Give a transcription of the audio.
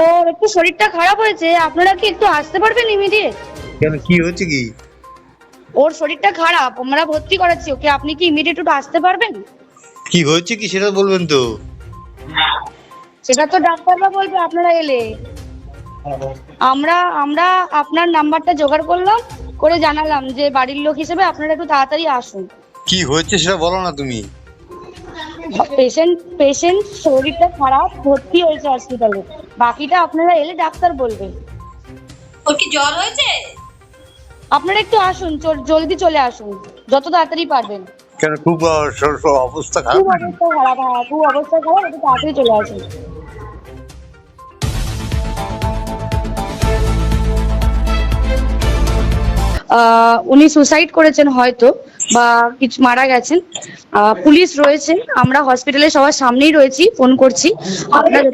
ওর একটু শরীরটা খারাপ হয়েছে, আপনারা কি একটু আসতে পারবেন ইমিডিয়েট? কেন, কি হচ্ছে কি? ওর শরীরটা খারাপ, আমরা ভর্তি করাচ্ছি ওকে, আপনি কি ইমিডিয়েট একটু আসতে পারবেন? কি হচ্ছে কি সেটা বলবেন তো? সেটা তো ডাক্তাররা বলবে আপনারা এলে। আমরা আমরা আপনার নাম্বারটা জোগাড় করলাম, করে জানালাম যে বাড়ির লোক হিসেবে আপনারা একটু তাড়াতাড়ি আসুন। কি হচ্ছে সেটা বলো না তুমি। পেশেন্ট শরীরটা খারাপ, ভর্তি হয়েছে হসপিটালে, বাকিটা আপনারা এলে ডাক্তার বলবে। ওর কি জ্বর হয়েছে? আপনারা একটু আসুন, জলদি চলে আসুন, যত তাড়াতাড়ি পারবেন। কেন, খুব অবস্থা খুব খারাপ? অবস্থা খারাপ, হ্যাঁ খুব অবস্থা খারাপ, একটু তাড়াতাড়ি চলে আসুন। উনি সুসাইড করেছেন হয়তো, বা কিছু মারা গেছেন। পুলিশ রয়েছে, আমরা হসপিটালে সবার সামনেই রয়েছি, ফোন করছি। আপনারা